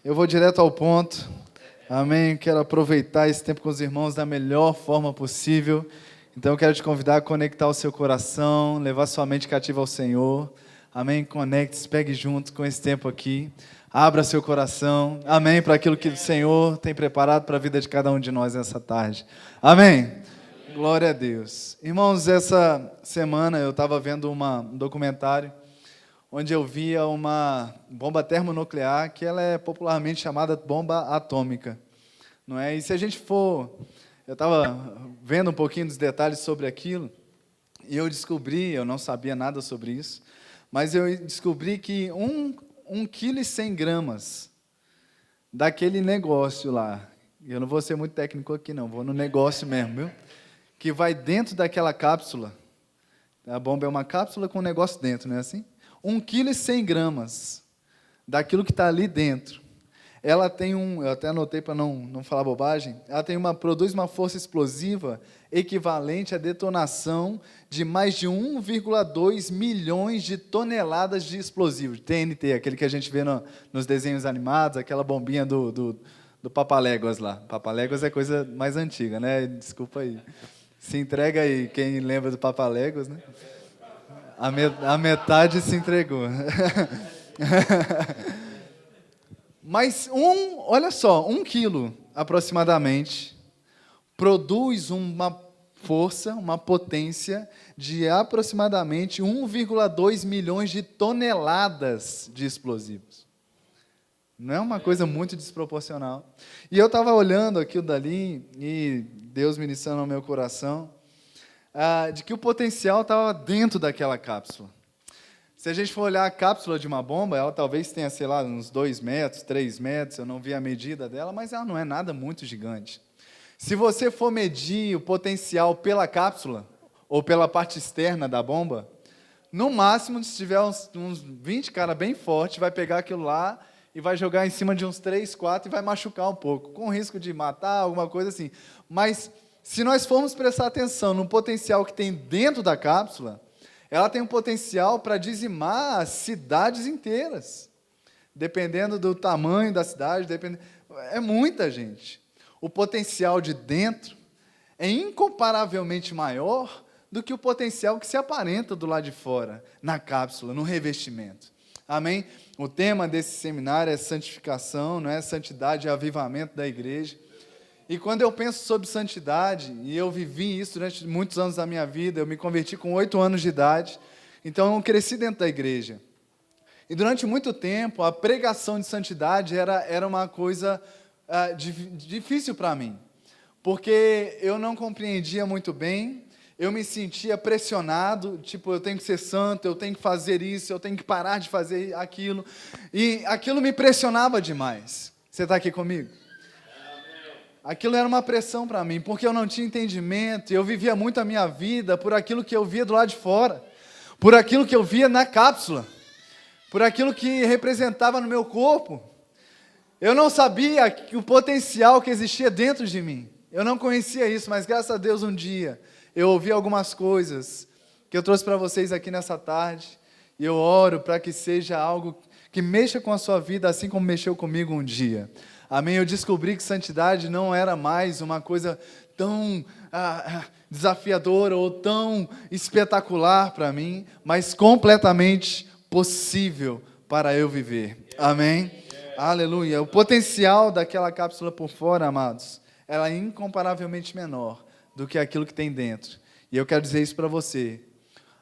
Eu vou direto ao ponto. Amém? Quero aproveitar esse tempo com os irmãos da melhor forma possível. Então eu quero te convidar a conectar o seu coração, levar sua mente cativa ao Senhor. Amém? Conecte-se, pegue junto com esse tempo aqui. Abra seu coração. Amém? Para aquilo que o Senhor tem preparado para a vida de cada um de nós nessa tarde. Amém? Glória a Deus. Irmãos, essa semana eu estava vendo um documentário onde eu via uma bomba termonuclear, que ela é popularmente chamada bomba atômica, não é? E se a gente for... Eu estava vendo um pouquinho dos detalhes sobre aquilo, e eu descobri, eu não sabia nada sobre isso, mas eu descobri que 1,1 kg e 100 gramas daquele negócio lá, eu não vou ser muito técnico aqui não, vou no negócio mesmo, viu? Que vai dentro daquela cápsula, a bomba é uma cápsula com um negócio dentro, não é assim? 1,1 kg e 100 gramas daquilo que está ali dentro. Ela tem eu até anotei para não falar bobagem, ela produz uma força explosiva equivalente à detonação de mais de 1,2 milhões de toneladas de explosivos, TNT, aquele que a gente vê nos desenhos animados, aquela bombinha do Papaléguas lá. Papaléguas é coisa mais antiga, né? Desculpa aí. Se entrega aí, quem lembra do Papaléguas, né? A metade se entregou. Mas olha só, 1 quilo aproximadamente produz uma força, uma potência de aproximadamente 1,2 milhões de toneladas de explosivos. Não é uma coisa muito desproporcional. E eu estava olhando aquilo dali e Deus ministrando ao meu coração, de que o potencial estava dentro daquela cápsula. Se a gente for olhar a cápsula de uma bomba, ela talvez tenha, sei lá, uns 2 metros, 3 metros, eu não vi a medida dela, mas ela não é nada muito gigante. Se você for medir o potencial pela cápsula, ou pela parte externa da bomba, no máximo, se tiver uns 20 cara bem forte, vai pegar aquilo lá e vai jogar em cima de uns 3, 4 e vai machucar um pouco, com risco de matar, alguma coisa assim. Mas se nós formos prestar atenção no potencial que tem dentro da cápsula, ela tem um potencial para dizimar cidades inteiras, dependendo do tamanho da cidade, é muita gente. O potencial de dentro é incomparavelmente maior do que o potencial que se aparenta do lado de fora, na cápsula, no revestimento. Amém? O tema desse seminário é santificação, não é? Santidade e avivamento da igreja. E quando eu penso sobre santidade, e eu vivi isso durante muitos anos da minha vida, eu me converti com 8 anos de idade, então eu cresci dentro da igreja. E durante muito tempo, a pregação de santidade era uma coisa difícil para mim, porque eu não compreendia muito bem, eu me sentia pressionado, tipo, eu tenho que ser santo, eu tenho que fazer isso, eu tenho que parar de fazer aquilo, e aquilo me pressionava demais. Você está aqui comigo? Aquilo era uma pressão para mim, porque eu não tinha entendimento, e eu vivia muito a minha vida por aquilo que eu via do lado de fora, por aquilo que eu via na cápsula, por aquilo que representava no meu corpo. Eu não sabia o potencial que existia dentro de mim, eu não conhecia isso, mas graças a Deus um dia, eu ouvi algumas coisas que eu trouxe para vocês aqui nessa tarde, e eu oro para que seja algo que mexa com a sua vida, assim como mexeu comigo um dia. Amém? Eu descobri que santidade não era mais uma coisa tão desafiadora ou tão espetacular para mim, mas completamente possível para eu viver. Amém? Aleluia. O potencial daquela cápsula por fora, amados, ela é incomparavelmente menor do que aquilo que tem dentro. E eu quero dizer isso para você.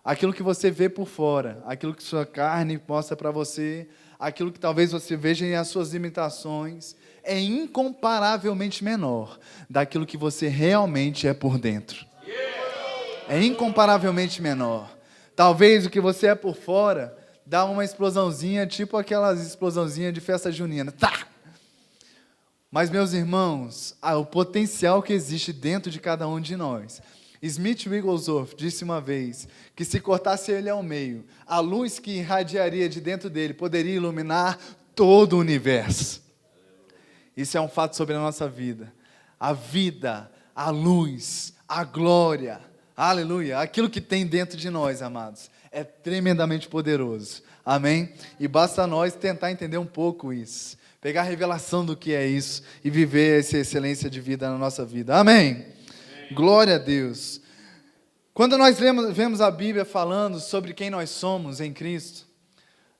Aquilo que você vê por fora, aquilo que sua carne mostra para você, aquilo que talvez você veja em as suas limitações, é incomparavelmente menor daquilo que você realmente é por dentro. É incomparavelmente menor. Talvez o que você é por fora dá uma explosãozinha, tipo aquelas explosãozinhas de festa junina. Tá! Mas, meus irmãos, o potencial que existe dentro de cada um de nós. Smith Wigglesworth disse uma vez que se cortasse ele ao meio, a luz que irradiaria de dentro dele poderia iluminar todo o universo. Isso é um fato sobre a nossa vida. A vida, a luz, a glória, Aleluia. Aquilo que tem dentro de nós, amados, é tremendamente poderoso. Amém? E basta nós tentar entender um pouco isso. Pegar a revelação do que é isso e viver essa excelência de vida na nossa vida. Amém? Amém. Glória a Deus. Quando nós vemos a Bíblia falando sobre quem nós somos em Cristo,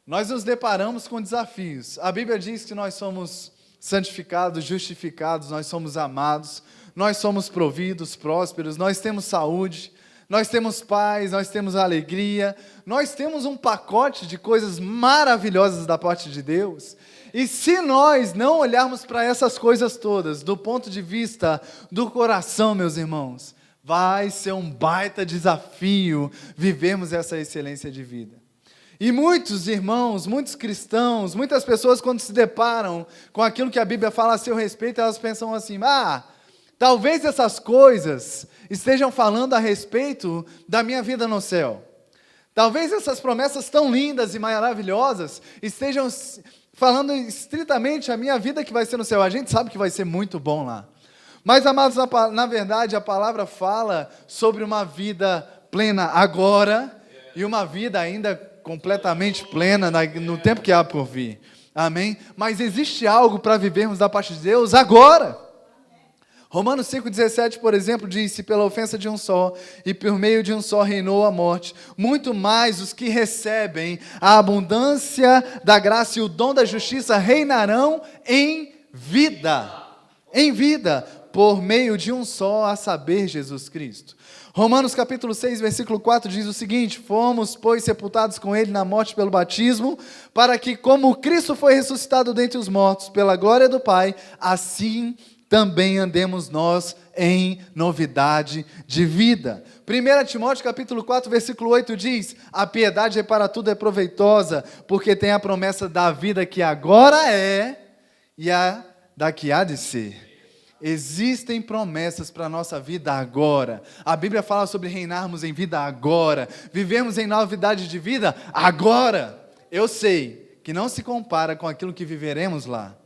nós nos deparamos com desafios. A Bíblia diz que nós somos santificados, justificados, nós somos amados, nós somos providos, prósperos, nós temos saúde, nós temos paz, nós temos alegria, nós temos um pacote de coisas maravilhosas da parte de Deus. E se nós não olharmos para essas coisas todas, do ponto de vista do coração, meus irmãos, vai ser um baita desafio vivermos essa excelência de vida. E muitos irmãos, muitos cristãos, muitas pessoas, quando se deparam com aquilo que a Bíblia fala a seu respeito, elas pensam assim: talvez essas coisas estejam falando a respeito da minha vida no céu. Talvez essas promessas tão lindas e maravilhosas estejam falando estritamente a minha vida que vai ser no céu. A gente sabe que vai ser muito bom lá. Mas, amados, na verdade, a palavra fala sobre uma vida plena agora e uma vida ainda completamente plena no tempo que há por vir. Amém? Mas existe algo para vivermos da parte de Deus agora. Romanos 5,17, por exemplo, diz: se pela ofensa de um só e por meio de um só reinou a morte, muito mais os que recebem a abundância da graça e o dom da justiça reinarão em vida, por meio de um só, a saber, Jesus Cristo. Romanos capítulo 6, versículo 4 diz o seguinte: fomos, pois, sepultados com ele na morte pelo batismo, para que, como Cristo foi ressuscitado dentre os mortos pela glória do Pai, assim também andemos nós em novidade de vida. 1 Timóteo capítulo 4, versículo 8 diz: a piedade para tudo é proveitosa, porque tem a promessa da vida que agora é e a da que há de ser. Existem promessas para a nossa vida agora. A Bíblia fala sobre reinarmos em vida agora, vivemos em novidade de vida agora. Eu sei que não se compara com aquilo que viveremos lá.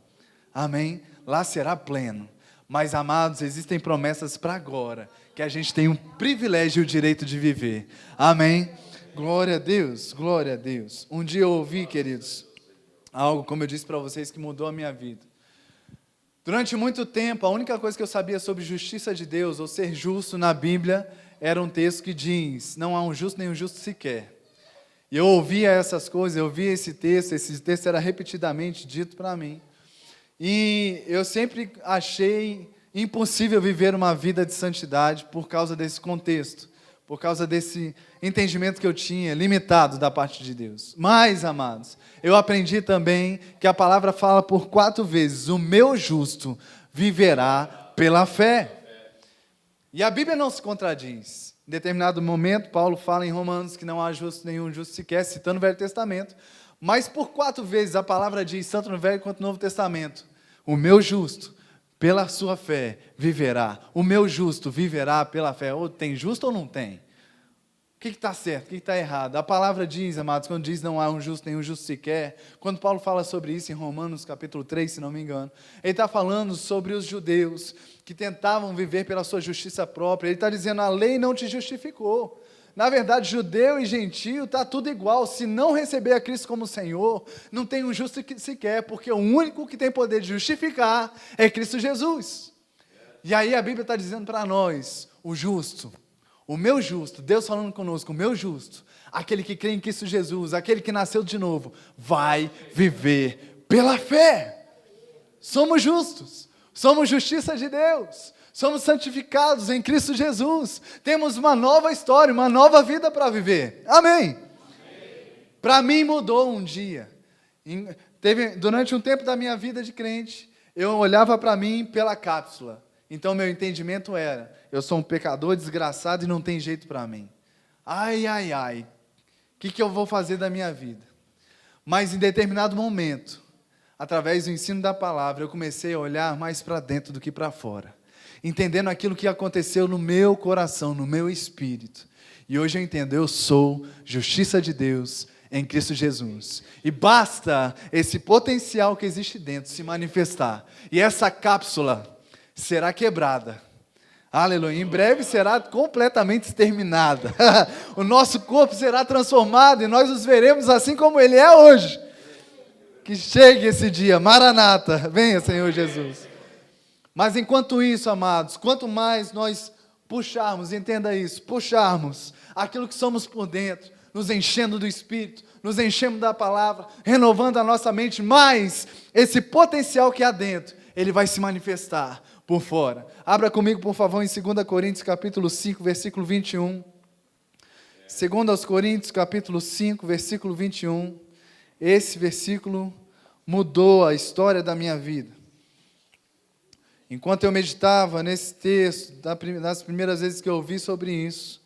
Amém? Lá será pleno. Mas, amados, existem promessas para agora, que a gente tem o privilégio e o direito de viver. Amém? Glória a Deus, glória a Deus. Um dia eu ouvi, queridos, algo, como eu disse para vocês, que mudou a minha vida. Durante muito tempo, a única coisa que eu sabia sobre justiça de Deus, ou ser justo na Bíblia, era um texto que diz: não há um justo nem um justo sequer. E eu ouvia essas coisas, eu via esse texto era repetidamente dito para mim. E eu sempre achei impossível viver uma vida de santidade por causa desse contexto, por causa desse entendimento que eu tinha, limitado da parte de Deus. Mas, amados, eu aprendi também que a palavra fala por 4 vezes: o meu justo viverá pela fé. E a Bíblia não se contradiz. Em determinado momento, Paulo fala em Romanos que não há justo nenhum justo sequer, citando o Velho Testamento. Mas por 4 vezes a palavra diz, tanto no Velho quanto no Novo Testamento: o meu justo, pela sua fé, viverá. O meu justo viverá pela fé. Ou tem justo ou não tem? O que está certo? O que está errado? A palavra diz, amados, quando diz não há um justo, nenhum justo sequer, quando Paulo fala sobre isso em Romanos capítulo 3, se não me engano, ele está falando sobre os judeus que tentavam viver pela sua justiça própria. Ele está dizendo: a lei não te justificou. Na verdade, judeu e gentio está tudo igual. Se não receber a Cristo como Senhor, não tem um justo sequer, porque o único que tem poder de justificar é Cristo Jesus. E aí a Bíblia está dizendo para nós: o justo, o meu justo, Deus falando conosco, o meu justo, aquele que crê em Cristo Jesus, aquele que nasceu de novo, vai viver pela fé. Somos justos, somos justiça de Deus, somos santificados em Cristo Jesus, temos uma nova história, uma nova vida para viver. Amém? Para mim mudou um dia. Durante um tempo da minha vida de crente, eu olhava para mim pela cápsula. Então meu entendimento era: eu sou um pecador desgraçado e não tem jeito para mim. Ai, ai, ai, o que eu vou fazer da minha vida? Mas em determinado momento, através do ensino da palavra, eu comecei a olhar mais para dentro do que para fora, entendendo aquilo que aconteceu no meu coração, no meu espírito. E hoje eu entendo: eu sou justiça de Deus em Cristo Jesus. E basta esse potencial que existe dentro se manifestar. E essa cápsula será quebrada. Aleluia. Em breve será completamente exterminada. O nosso corpo será transformado e nós os veremos assim como ele é hoje. Que chegue esse dia. Maranata. Venha, Senhor Jesus. Mas enquanto isso, amados, quanto mais nós puxarmos, entenda isso, puxarmos aquilo que somos por dentro, nos enchendo do Espírito, nos enchendo da palavra, renovando a nossa mente, mais esse potencial que há dentro, ele vai se manifestar por fora. Abra comigo, por favor, em 2 Coríntios, capítulo 5, versículo 21. 2 Coríntios, capítulo 5, versículo 21. Esse versículo mudou a história da minha vida. Enquanto eu meditava nesse texto, das primeiras vezes que eu ouvi sobre isso,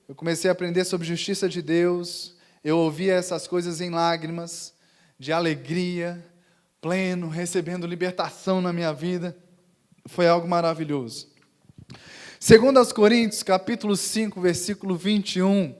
eu comecei a aprender sobre justiça de Deus, eu ouvia essas coisas em lágrimas, de alegria, pleno, recebendo libertação na minha vida. Foi algo maravilhoso. 2 Coríntios, capítulo 5, versículo 21,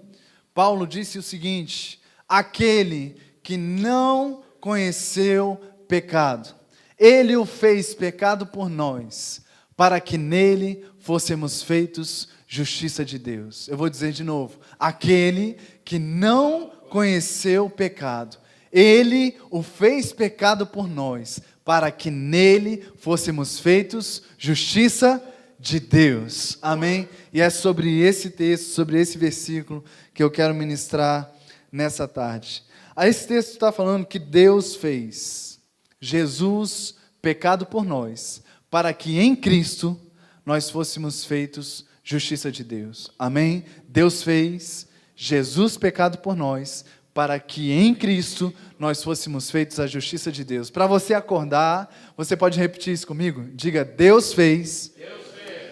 Paulo disse o seguinte: aquele que não conheceu pecado, ele o fez pecado por nós, para que nele fôssemos feitos justiça de Deus. Eu vou dizer de novo: aquele que não conheceu pecado, ele o fez pecado por nós, para que nele fôssemos feitos justiça de Deus. Amém? E é sobre esse texto, sobre esse versículo, que eu quero ministrar nessa tarde. Esse texto está falando que Deus fez Jesus pecado por nós, para que em Cristo nós fôssemos feitos justiça de Deus. Amém? Deus fez Jesus pecado por nós, para que em Cristo nós fôssemos feitos a justiça de Deus. Para você acordar, você pode repetir isso comigo? Diga: Deus fez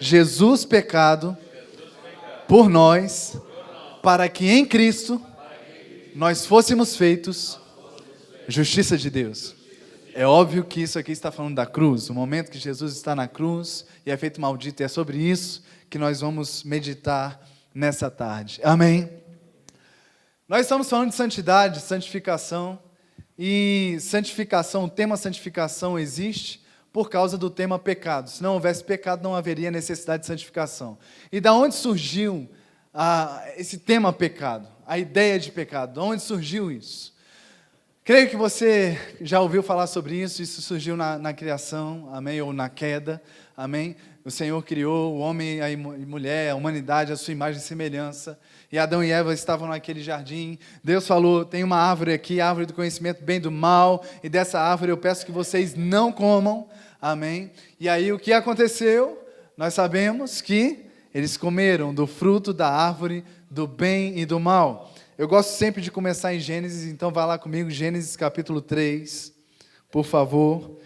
Jesus pecado por nós, para que em Cristo nós fôssemos feitos justiça de Deus. É óbvio que isso aqui está falando da cruz, o momento que Jesus está na cruz e é feito maldito, e é sobre isso que nós vamos meditar nessa tarde. Amém? Nós estamos falando de santidade, santificação, e santificação, o tema santificação existe por causa do tema pecado. Se não houvesse pecado, não haveria necessidade de santificação. E da onde surgiu esse tema pecado? A ideia de pecado, de onde surgiu isso? Creio que você já ouviu falar sobre isso surgiu na criação, amém, ou na queda, amém? O Senhor criou o homem e a mulher, a humanidade, a sua imagem e semelhança, e Adão e Eva estavam naquele jardim. Deus falou: tem uma árvore aqui, a árvore do conhecimento do bem e do mal, e dessa árvore eu peço que vocês não comam, amém? E aí o que aconteceu? Nós sabemos que eles comeram do fruto da árvore do bem e do mal. Eu gosto sempre de começar em Gênesis, então vá lá comigo, Gênesis capítulo 3, por favor.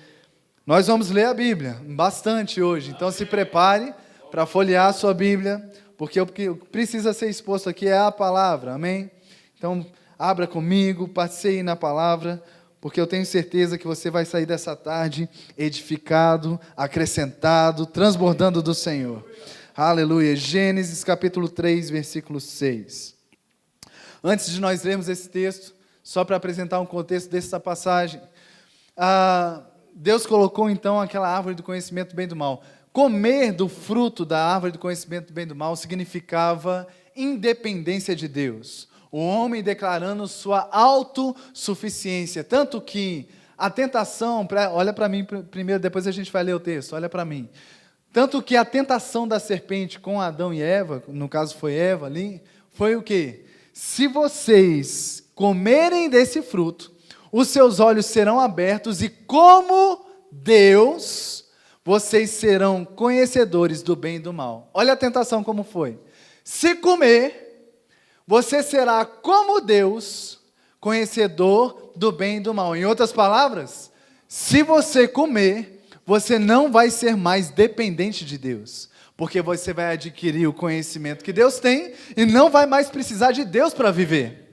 Nós vamos ler a Bíblia, bastante hoje, então se prepare para folhear a sua Bíblia, porque o que precisa ser exposto aqui é a palavra, amém? Então, abra comigo, passeie na palavra, porque eu tenho certeza que você vai sair dessa tarde edificado, acrescentado, transbordando do Senhor. Aleluia. Gênesis capítulo 3, versículo 6. Antes de nós lermos esse texto, só para apresentar um contexto dessa passagem, Deus colocou então aquela árvore do conhecimento do bem e do mal. Comer do fruto da árvore do conhecimento do bem e do mal significava independência de Deus. O homem declarando sua autossuficiência. Tanto que a tentação, olha para mim primeiro, depois a gente vai ler o texto, olha para mim. Tanto que a tentação da serpente com Adão e Eva, no caso foi Eva ali, foi o quê? Se vocês comerem desse fruto, os seus olhos serão abertos e como Deus, vocês serão conhecedores do bem e do mal. Olha a tentação como foi. Se comer, você será como Deus, conhecedor do bem e do mal. Em outras palavras, se você comer, você não vai ser mais dependente de Deus, porque você vai adquirir o conhecimento que Deus tem e não vai mais precisar de Deus para viver.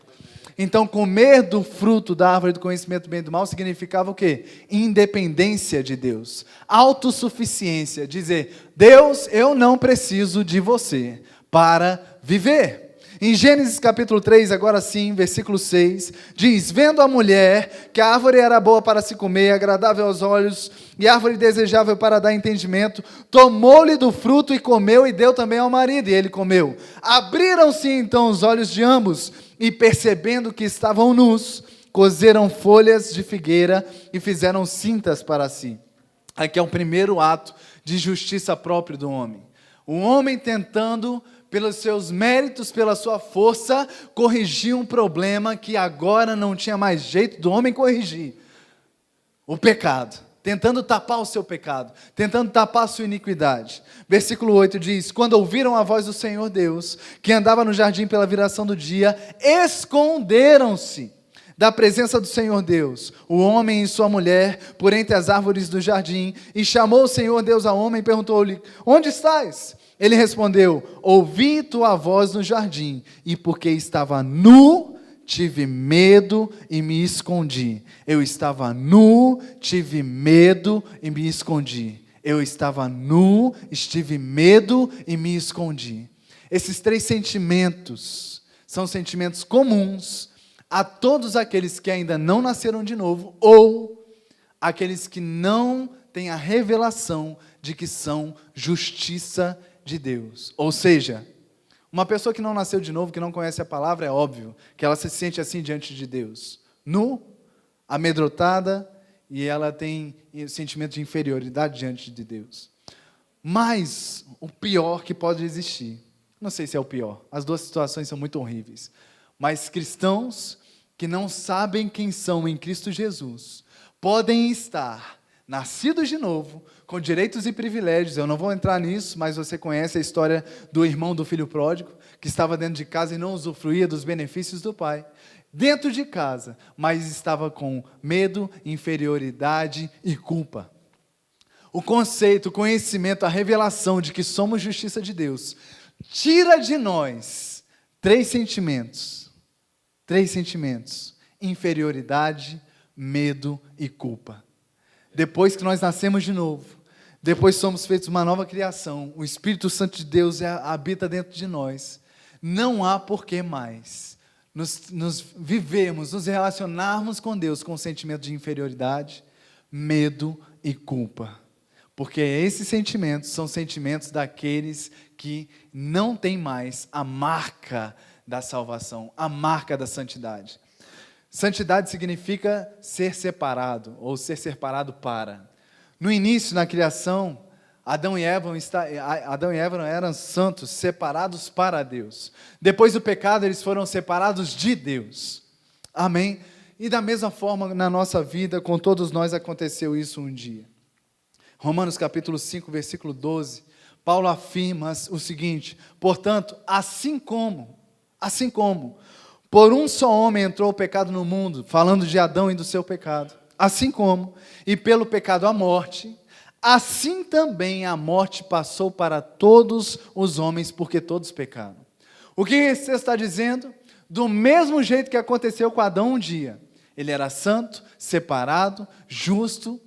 Então, comer do fruto da árvore do conhecimento do bem e do mal significava o quê? Independência de Deus, autossuficiência, dizer: Deus, eu não preciso de você para viver. Em Gênesis capítulo 3, agora sim, versículo 6, diz: vendo a mulher que a árvore era boa para se comer, agradável aos olhos, e árvore desejável para dar entendimento, tomou-lhe do fruto e comeu, e deu também ao marido, e ele comeu. Abriram-se então os olhos de ambos, e percebendo que estavam nus, coseram folhas de figueira e fizeram cintas para si. Aqui é o primeiro ato de justiça próprio do homem. O homem tentando, pelos seus méritos, pela sua força, corrigir um problema que agora não tinha mais jeito do homem corrigir. O pecado. Tentando tapar o seu pecado. Tentando tapar a sua iniquidade. Versículo 8 diz: quando ouviram a voz do Senhor Deus, que andava no jardim pela viração do dia, esconderam-se da presença do Senhor Deus, o homem e sua mulher, por entre as árvores do jardim, e chamou o Senhor Deus ao homem e perguntou-lhe: onde estás? Ele respondeu: ouvi tua voz no jardim, e porque estava nu, tive medo e me escondi. Eu estava nu, tive medo e me escondi. Eu estava nu, tive medo e me escondi. Esses três sentimentos são sentimentos comuns a todos aqueles que ainda não nasceram de novo, ou aqueles que não têm a revelação de que são justiça de Deus. Ou seja, uma pessoa que não nasceu de novo, que não conhece a palavra, é óbvio que ela se sente assim diante de Deus. Nu, amedrontada, e ela tem sentimento de inferioridade diante de Deus. Mas o pior que pode existir, não sei se é o pior, as duas situações são muito horríveis, mas cristãos que não sabem quem são em Cristo Jesus, podem estar nascidos de novo, com direitos e privilégios. Eu não vou entrar nisso, mas você conhece a história do irmão do filho pródigo, que estava dentro de casa e não usufruía dos benefícios do pai. Dentro de casa, mas estava com medo, inferioridade e culpa. O conceito, o conhecimento, a revelação de que somos justiça de Deus, tira de nós três sentimentos. Três sentimentos: inferioridade, medo e culpa. Depois que nós nascemos de novo, depois somos feitos uma nova criação, o Espírito Santo de Deus habita dentro de nós, não há porquê mais nos vivermos, nos relacionarmos com Deus com o sentimento de inferioridade, medo e culpa. Porque esses sentimentos são sentimentos daqueles que não têm mais a marca da salvação, a marca da santidade. Santidade significa ser separado, ou ser separado para. No início, na criação, Adão e Eva eram santos, separados para Deus. Depois do pecado, eles foram separados de Deus. Amém? E da mesma forma, na nossa vida, com todos nós aconteceu isso um dia. Romanos capítulo 5, versículo 12, Paulo afirma o seguinte: portanto, assim como por um só homem entrou o pecado no mundo, falando de Adão e do seu pecado, assim como, e pelo pecado a morte, assim também a morte passou para todos os homens, porque todos pecaram. O que você está dizendo? Do mesmo jeito que aconteceu com Adão um dia. Ele era santo, separado, justo,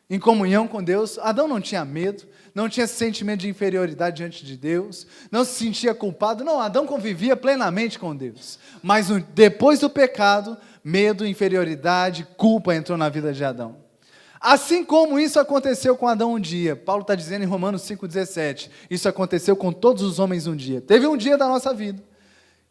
em comunhão com Deus. Adão não tinha medo, não tinha sentimento de inferioridade diante de Deus, não se sentia culpado. Não, Adão convivia plenamente com Deus. Mas depois do pecado, medo, inferioridade, culpa entrou na vida de Adão. Assim como isso aconteceu com Adão um dia, Paulo está dizendo em Romanos 5,17, isso aconteceu com todos os homens um dia. Teve um dia da nossa vida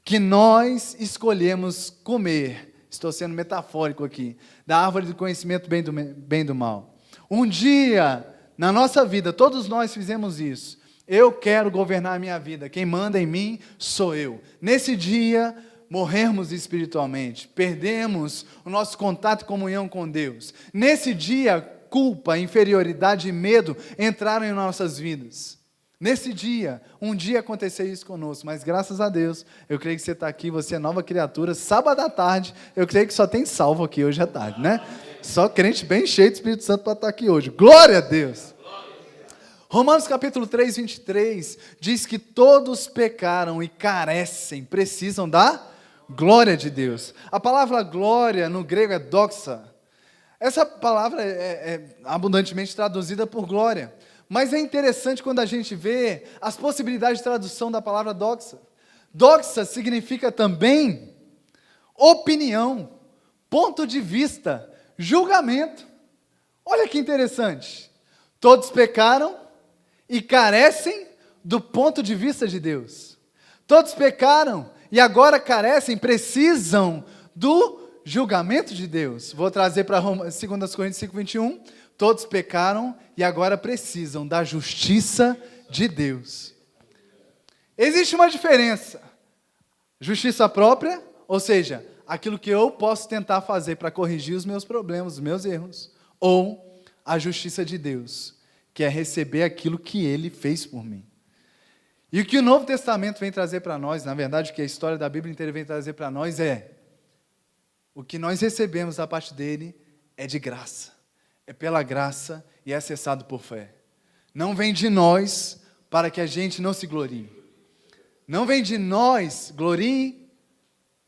que nós escolhemos comer, estou sendo metafórico aqui, da árvore do conhecimento bem do mal. Um dia na nossa vida, todos nós fizemos isso. Eu quero governar a minha vida, quem manda em mim sou eu. Nesse dia, morremos espiritualmente, perdemos o nosso contato e comunhão com Deus. Nesse dia, culpa, inferioridade e medo entraram em nossas vidas. Nesse dia, um dia aconteceu isso conosco, mas graças a Deus, eu creio que você está aqui, você é nova criatura. Sábado à tarde, eu creio que só tem salvo aqui hoje à tarde, né? Só crente bem cheio do Espírito Santo para estar aqui hoje. Glória a Deus! Romanos capítulo 3, 23, diz que todos pecaram e carecem, precisam da glória de Deus. A palavra glória no grego é doxa. Essa palavra é abundantemente traduzida por glória. Mas é interessante quando a gente vê as possibilidades de tradução da palavra doxa. Doxa significa também opinião, ponto de vista, julgamento. Olha que interessante. Todos pecaram e carecem do ponto de vista de Deus. Todos pecaram e agora carecem, precisam do julgamento de Deus. Vou trazer para 2 Coríntios 5:21. Todos pecaram e agora precisam da justiça de Deus. Existe uma diferença. Justiça própria, ou seja, aquilo que eu posso tentar fazer para corrigir os meus problemas, os meus erros. Ou a justiça de Deus, que é receber aquilo que Ele fez por mim. E o que o Novo Testamento vem trazer para nós, na verdade, o que a história da Bíblia inteira vem trazer para nós o que nós recebemos da parte dele é de graça. É pela graça e é acessado por fé. Não vem de nós para que a gente não se glorie. Não vem de nós,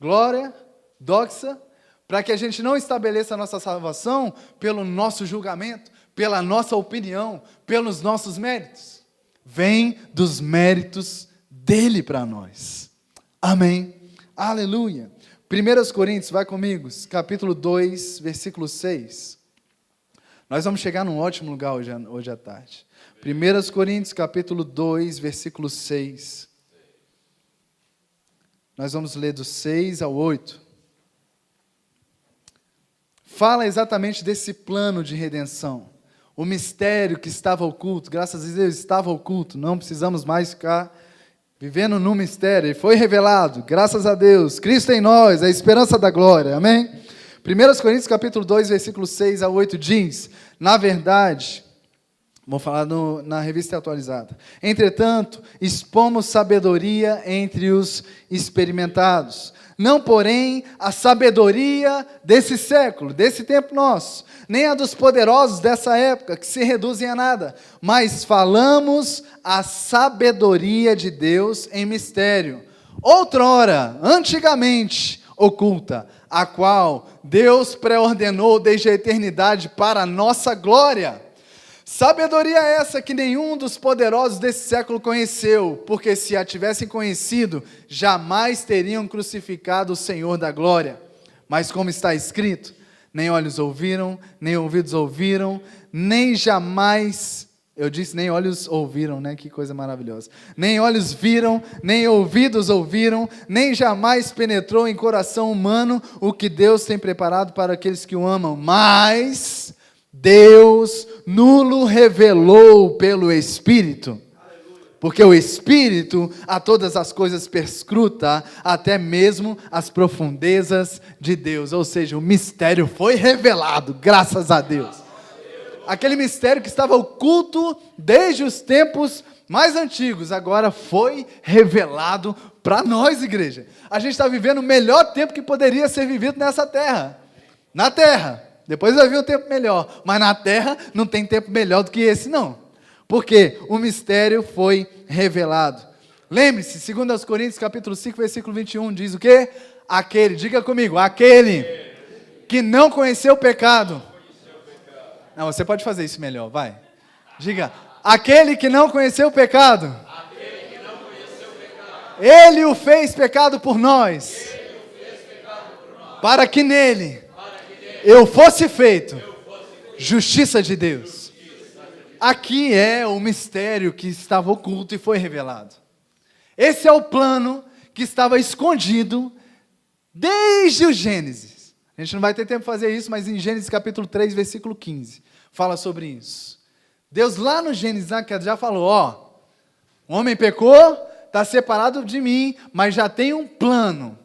glória, doxa, para que a gente não estabeleça a nossa salvação pelo nosso julgamento, pela nossa opinião, pelos nossos méritos. Vem dos méritos dele para nós. Amém. Aleluia. 1 Coríntios, vai comigo, capítulo 2, versículo 6. Nós vamos chegar num ótimo lugar hoje à tarde. 1 Coríntios, capítulo 2, versículo 6. Nós vamos ler do 6 ao 8. Fala exatamente desse plano de redenção. O mistério que estava oculto, graças a Deus estava oculto, não precisamos mais ficar vivendo no mistério, ele foi revelado, graças a Deus, Cristo em nós, a esperança da glória, amém? 1 Coríntios capítulo 2, versículo 6 a 8 diz, na verdade, vou falar na revista atualizada, entretanto, expomos sabedoria entre os experimentados, não, porém, a sabedoria desse século, desse tempo nosso, nem a dos poderosos dessa época, que se reduzem a nada, mas falamos a sabedoria de Deus em mistério, outrora, antigamente, oculta, a qual Deus pré-ordenou desde a eternidade para a nossa glória. Sabedoria essa que nenhum dos poderosos desse século conheceu, porque se a tivessem conhecido, jamais teriam crucificado o Senhor da glória. Mas como está escrito, nem olhos ouviram, nem ouvidos ouviram, nem jamais, eu disse nem olhos ouviram, né? Que coisa maravilhosa. Nem olhos viram, nem ouvidos ouviram, nem jamais penetrou em coração humano o que Deus tem preparado para aqueles que o amam. Mas Deus nulo revelou pelo Espírito, porque o Espírito a todas as coisas perscruta, até mesmo as profundezas de Deus, ou seja, o mistério foi revelado, graças a Deus. Aquele mistério que estava oculto desde os tempos mais antigos, agora foi revelado para nós, igreja. A gente está vivendo o melhor tempo que poderia ser vivido nessa terra, na terra. Depois vai vir um tempo melhor, mas na terra não tem tempo melhor do que esse não, porque o mistério foi revelado. Lembre-se, 2 Coríntios capítulo 5, versículo 21, diz o quê? Aquele, diga comigo, aquele que não conheceu o pecado. Não, você pode fazer isso melhor, vai. Diga, aquele que não conheceu o pecado. Ele o fez pecado por nós. Para que nele eu fosse feito justiça de Deus. Aqui é o mistério que estava oculto e foi revelado. Esse é o plano que estava escondido desde o Gênesis. A gente não vai ter tempo de fazer isso, mas em Gênesis capítulo 3, versículo 15, fala sobre isso. Deus lá no Gênesis já falou, o homem pecou, está separado de mim, mas já tem um plano.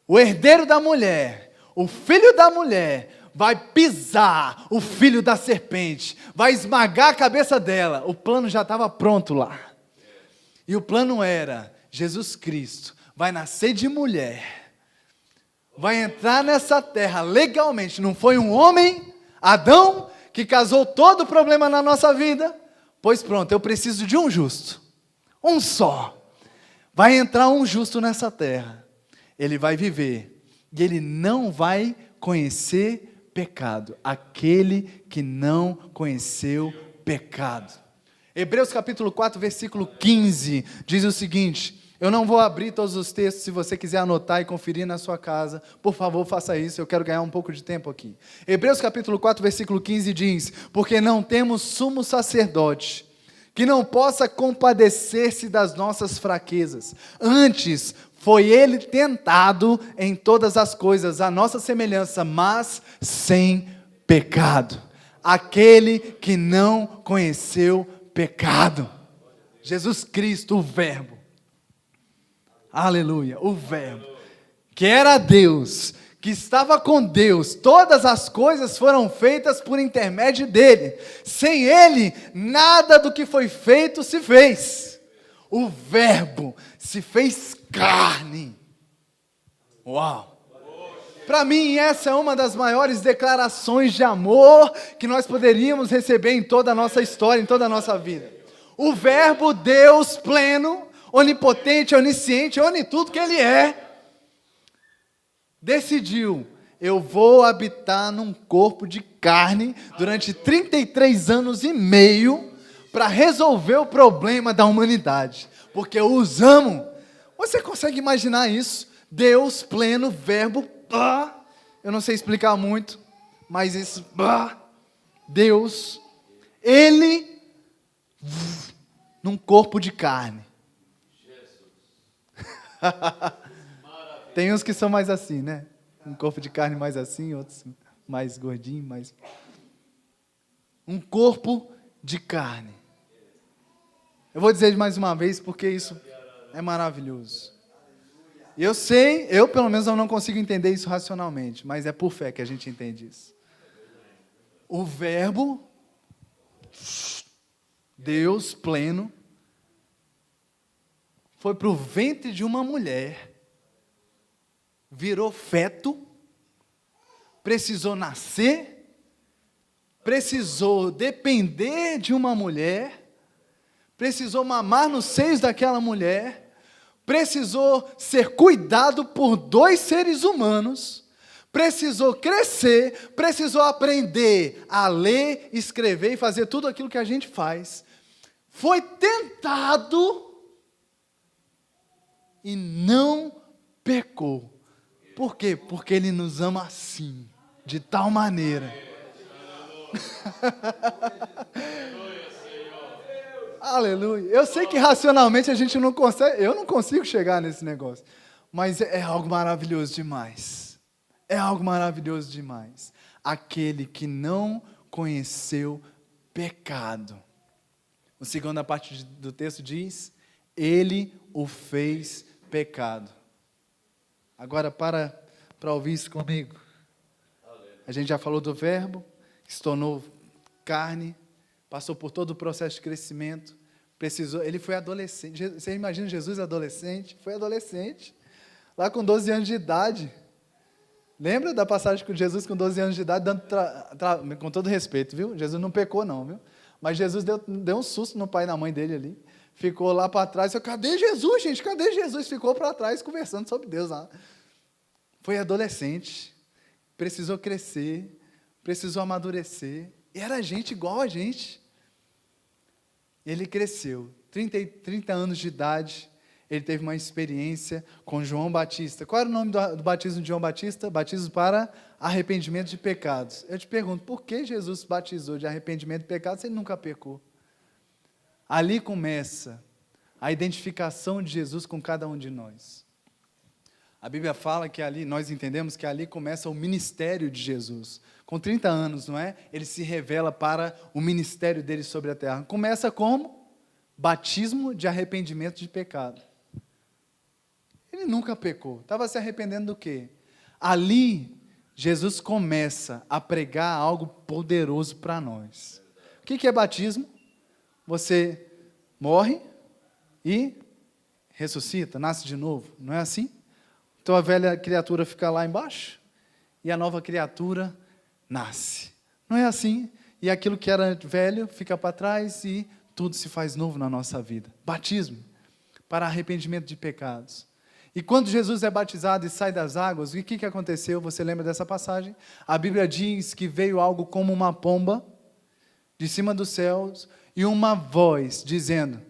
O herdeiro da mulher, o filho da mulher, vai pisar o filho da serpente, vai esmagar a cabeça dela. O plano já estava pronto lá. E o plano era, Jesus Cristo vai nascer de mulher, vai entrar nessa terra legalmente. Não foi um homem, Adão, que causou todo o problema na nossa vida? Pois pronto, eu preciso de um justo. Um só. Vai entrar um justo nessa terra. Ele vai viver. E ele não vai conhecer pecado. Aquele que não conheceu pecado. Hebreus capítulo 4, versículo 15, diz o seguinte: Eu não vou abrir todos os textos, se você quiser anotar e conferir na sua casa, por favor, faça isso, eu quero ganhar um pouco de tempo aqui. Hebreus capítulo 4, versículo 15 diz: porque não temos sumo sacerdote, que não possa compadecer-se das nossas fraquezas. Antes, foi ele tentado em todas as coisas, a nossa semelhança, mas sem pecado. Aquele que não conheceu pecado. Jesus Cristo, o Verbo. Aleluia, o Verbo, que era Deus, que estava com Deus, todas as coisas foram feitas por intermédio dele. Sem ele, nada do que foi feito se fez. O Verbo se fez carne. Uau! Para mim, essa é uma das maiores declarações de amor que nós poderíamos receber em toda a nossa história, em toda a nossa vida. O Verbo, Deus pleno, onipotente, onisciente, onitudo que Ele é, decidiu: eu vou habitar num corpo de carne durante 33 anos e meio para resolver o problema da humanidade, porque eu os amo. Você consegue imaginar isso? Deus pleno, Verbo, eu não sei explicar muito, mas isso, Deus, Ele, num corpo de carne. Tem uns que são mais assim, né? Um corpo de carne mais assim, outros mais gordinho, mais... Um corpo de carne. Eu vou dizer mais uma vez porque isso é maravilhoso. Eu sei, eu pelo menos eu não consigo entender isso racionalmente, mas é por fé que a gente entende isso. O Verbo, Deus pleno, foi para o ventre de uma mulher, virou feto, precisou nascer, precisou depender de uma mulher, precisou mamar nos seios daquela mulher, precisou ser cuidado por 2 seres humanos, precisou crescer, precisou aprender a ler, escrever e fazer tudo aquilo que a gente faz. Foi tentado e não pecou. Por quê? Porque Ele nos ama assim, de tal maneira. Aleluia. Eu sei que racionalmente a gente não consegue, eu não consigo chegar nesse negócio, mas é algo maravilhoso demais. É algo maravilhoso demais. Aquele que não conheceu pecado. A segunda parte do texto diz: Ele o fez pecado. Agora para ouvir isso comigo. A gente já falou do Verbo, que se tornou carne, passou por todo o processo de crescimento, ele foi adolescente. Você imagina Jesus adolescente? Foi adolescente, lá com 12 anos de idade. Lembra da passagem com Jesus com 12 anos de idade, com todo respeito, viu? Jesus não pecou não, viu? Mas Jesus deu um susto no pai e na mãe dele ali. Ficou lá para trás, cadê Jesus, gente? Cadê Jesus? Ficou para trás conversando sobre Deus lá. Foi adolescente, precisou crescer, precisou amadurecer. E era gente igual a gente. Ele cresceu, 30 anos de idade, ele teve uma experiência com João Batista. Qual era o nome do batismo de João Batista? Batismo para arrependimento de pecados. Eu te pergunto, por que Jesus batizou de arrependimento de pecados se ele nunca pecou? Ali começa a identificação de Jesus com cada um de nós. A Bíblia fala que ali, nós entendemos que ali começa o ministério de Jesus. Com 30 anos, não é? Ele se revela para o ministério dele sobre a terra. Começa como? Batismo de arrependimento de pecado. Ele nunca pecou. Estava se arrependendo do quê? Ali, Jesus começa a pregar algo poderoso para nós. O que é batismo? Você morre e ressuscita, nasce de novo. Não é assim? Então a velha criatura fica lá embaixo e a nova criatura nasce. Não é assim? E aquilo que era velho fica para trás e tudo se faz novo na nossa vida. Batismo para arrependimento de pecados. E quando Jesus é batizado e sai das águas, o que aconteceu? Você lembra dessa passagem? A Bíblia diz que veio algo como uma pomba de cima dos céus e uma voz dizendo: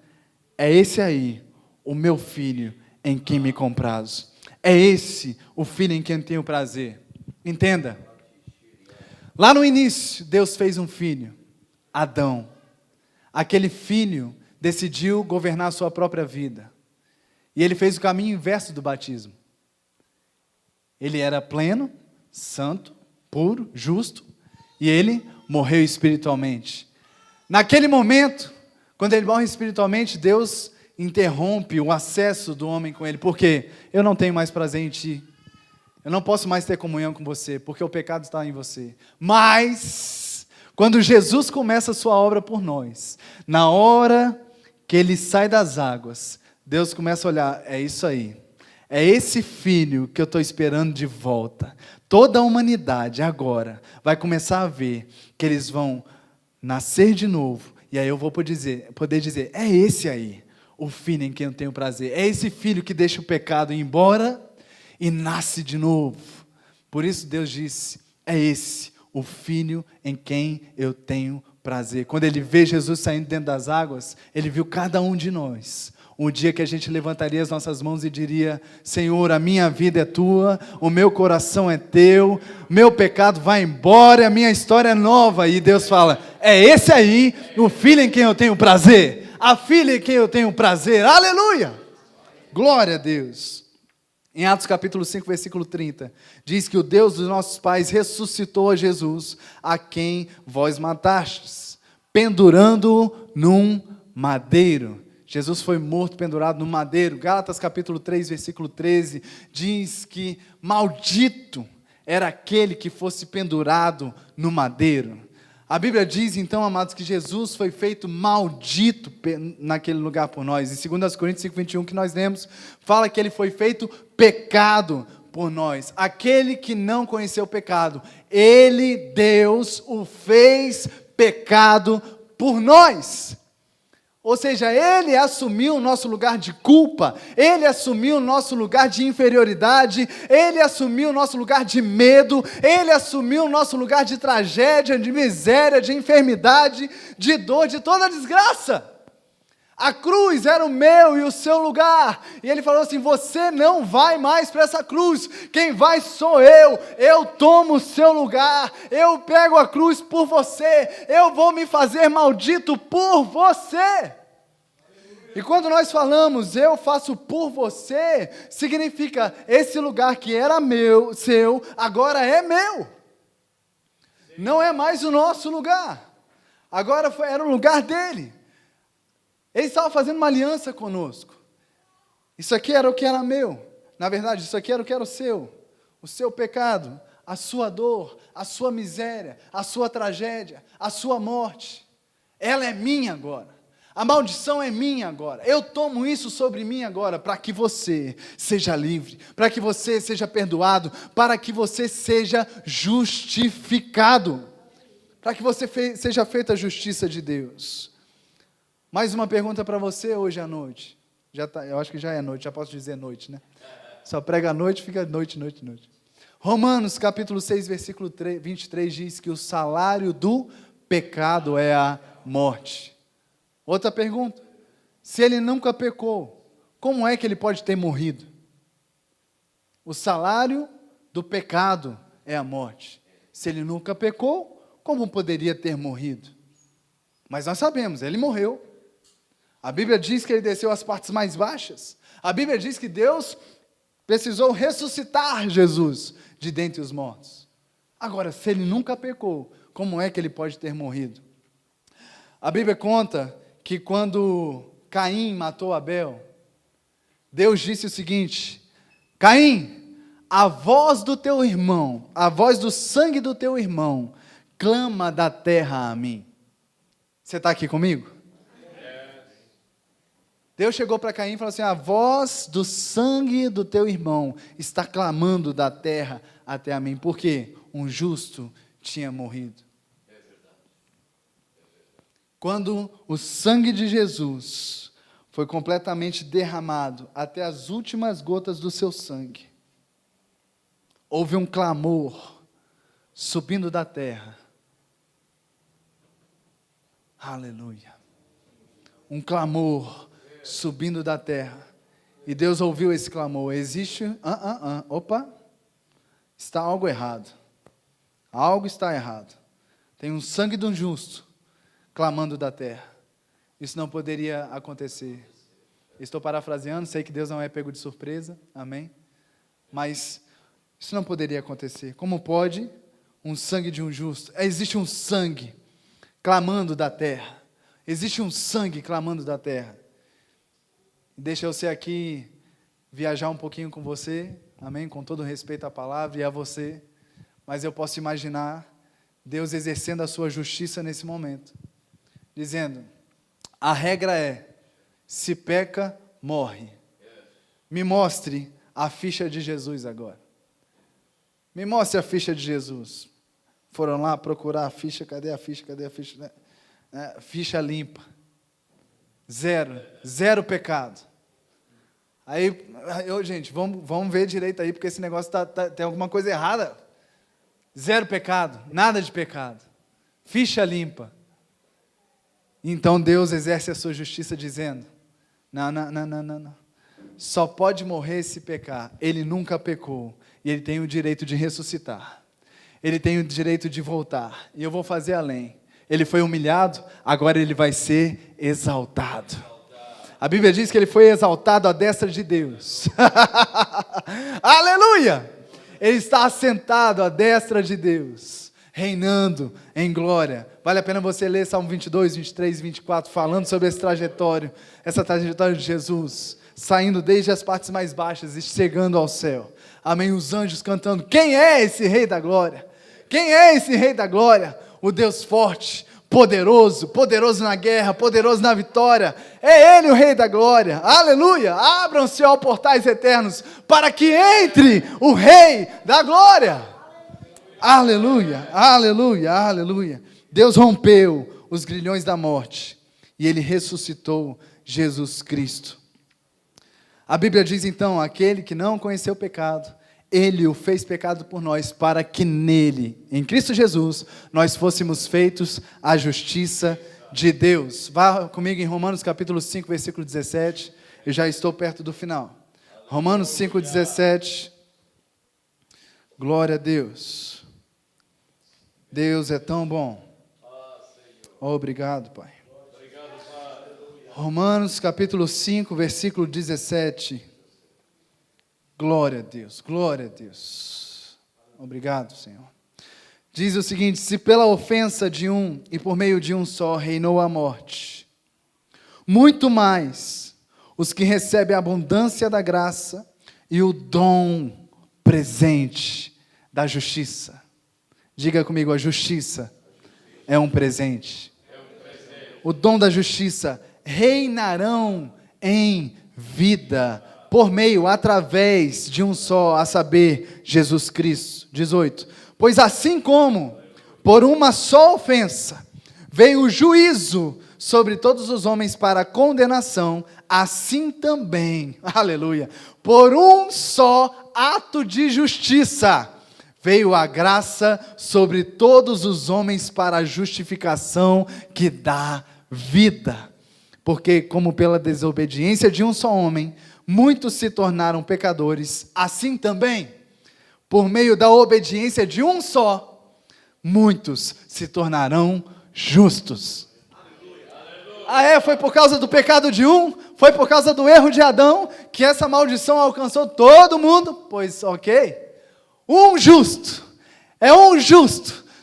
é esse aí, o meu filho em quem me comprazo. É esse o filho em quem tenho prazer. Entenda. Lá no início, Deus fez um filho, Adão. Aquele filho decidiu governar a sua própria vida. E ele fez o caminho inverso do batismo. Ele era pleno, santo, puro, justo, e ele morreu espiritualmente. Naquele momento, quando ele morre espiritualmente, Deus interrompe o acesso do homem com ele. Por quê? Eu não tenho mais prazer em ti. Eu não posso mais ter comunhão com você, porque o pecado está em você. Mas, quando Jesus começa a sua obra por nós, na hora que ele sai das águas, Deus começa a olhar, é isso aí. É esse filho que eu estou esperando de volta. Toda a humanidade agora vai começar a ver que eles vão nascer de novo. E aí eu vou poder dizer, é esse aí, o filho em quem eu tenho prazer. É esse filho que deixa o pecado ir embora e nasce de novo. Por isso Deus disse, é esse, o filho em quem eu tenho prazer. Quando ele vê Jesus saindo dentro das águas, ele viu cada um de nós. Um dia que a gente levantaria as nossas mãos e diria, Senhor, a minha vida é tua, o meu coração é teu, meu pecado vai embora, a minha história é nova. E Deus fala, é esse aí, o filho em quem eu tenho prazer, a filha em quem eu tenho prazer, aleluia! Glória a Deus! Em Atos capítulo 5, versículo 30, diz que o Deus dos nossos pais ressuscitou a Jesus, a quem vós matastes, pendurando-o num madeiro. Jesus foi morto, pendurado no madeiro. Gálatas capítulo 3, versículo 13, diz que maldito era aquele que fosse pendurado no madeiro. A Bíblia diz, então, amados, que Jesus foi feito maldito naquele lugar por nós. Em 2 Coríntios 5, 21, que nós lemos, fala que ele foi feito pecado por nós. Aquele que não conheceu o pecado, ele, Deus, o fez pecado por nós. Ou seja, ele assumiu o nosso lugar de culpa, ele assumiu o nosso lugar de inferioridade, ele assumiu o nosso lugar de medo, ele assumiu o nosso lugar de tragédia, de miséria, de enfermidade, de dor, de toda desgraça. A cruz era o meu e o seu lugar, e ele falou assim, você não vai mais para essa cruz, quem vai sou eu tomo o seu lugar, eu pego a cruz por você, eu vou me fazer maldito por você. E quando nós falamos, eu faço por você, significa, esse lugar que era meu, seu, agora é meu, não é mais o nosso lugar, agora era o lugar dele. Ele estava fazendo uma aliança conosco. Isso aqui era o que era meu. Na verdade, isso aqui era o que era o seu pecado, a sua dor, a sua miséria, a sua tragédia, a sua morte. Ela é minha agora. A maldição é minha agora. Eu tomo isso sobre mim agora para que você seja livre, para que você seja perdoado, para que você seja justificado, para que você seja feita a justiça de Deus. Mais uma pergunta para você hoje à noite. Eu acho que já é noite, já posso dizer noite, né? Só prega à noite, fica noite. Romanos capítulo 6, versículo 23 diz que o salário do pecado é a morte. Outra pergunta, se ele nunca pecou, como é que ele pode ter morrido? O salário do pecado é a morte. Se ele nunca pecou, como poderia ter morrido? Mas nós sabemos, ele morreu. A Bíblia diz que ele desceu às partes mais baixas. A Bíblia diz que Deus precisou ressuscitar Jesus de dentre os mortos. Agora, se ele nunca pecou, como é que ele pode ter morrido? A Bíblia conta que quando Caim matou Abel, Deus disse o seguinte, Caim, a voz do teu irmão, a voz do sangue do teu irmão, clama da terra a mim. Você está aqui comigo? Deus chegou para Caim e falou assim, a voz do sangue do teu irmão está clamando da terra até a mim, porque um justo tinha morrido. Quando o sangue de Jesus foi completamente derramado até as últimas gotas do seu sangue, houve um clamor subindo da terra. Aleluia. Um clamor subindo da terra. E Deus ouviu esse clamor. Existe, opa, está algo errado. Algo está errado. Tem um sangue de um justo clamando da terra. Isso não poderia acontecer. Estou parafraseando, sei que Deus não é pego de surpresa, amém? Mas isso não poderia acontecer. Como pode um sangue de um justo? Existe um sangue clamando da terra. Existe um sangue clamando da terra. Deixa eu ser aqui, viajar um pouquinho com você, amém? Com todo respeito à palavra e a você. Mas eu posso imaginar Deus exercendo a sua justiça nesse momento. Dizendo, a regra é, se peca, morre. Me mostre a ficha de Jesus agora. Me mostre a ficha de Jesus. Foram lá procurar a ficha, cadê a ficha, ficha limpa. Zero pecado. Aí, gente, vamos ver direito aí, porque esse negócio tem alguma coisa errada. Zero pecado, nada de pecado. Ficha limpa. Então Deus exerce a sua justiça dizendo, não. Só pode morrer se pecar. Ele nunca pecou. E ele tem o direito de ressuscitar. Ele tem o direito de voltar. E eu vou fazer além. Ele foi humilhado, agora ele vai ser exaltado. A Bíblia diz que ele foi exaltado à destra de Deus. Aleluia! Ele está assentado à destra de Deus, reinando em glória. Vale a pena você ler Salmo 22, 23 e 24, falando sobre essa trajetória de Jesus, saindo desde as partes mais baixas e chegando ao céu. Amém? Os anjos cantando, quem é esse Rei da Glória? Quem é esse Rei da Glória? O Deus forte, poderoso na guerra, poderoso na vitória. É Ele o Rei da Glória. Aleluia! Abram-se, ó portais eternos, para que entre o Rei da Glória. Aleluia, aleluia, aleluia. Deus rompeu os grilhões da morte e Ele ressuscitou Jesus Cristo. A Bíblia diz então, aquele que não conheceu o pecado, Ele o fez pecado por nós, para que nele, em Cristo Jesus, nós fôssemos feitos a justiça de Deus. Vá comigo em Romanos capítulo 5, versículo 17, eu já estou perto do final. Romanos 5, 17, glória a Deus. Deus é tão bom. Obrigado, Pai. Romanos capítulo 5, versículo 17. Glória a Deus, glória a Deus. Obrigado, Senhor. Diz o seguinte, se pela ofensa de um e por meio de um só reinou a morte, muito mais os que recebem a abundância da graça e o dom presente da justiça. Diga comigo, a justiça é um presente. O dom da justiça reinarão em vida, por meio, através de um só, a saber, Jesus Cristo. 18. Pois assim como, por uma só ofensa, veio o juízo sobre todos os homens para condenação, assim também, aleluia, por um só ato de justiça, veio a graça sobre todos os homens para a justificação que dá vida. Porque como pela desobediência de um só homem, muitos se tornaram pecadores, assim também, por meio da obediência de um só, muitos se tornarão justos. Foi por causa do pecado de um, foi por causa do erro de Adão, que essa maldição alcançou todo mundo? Pois ok, um justo,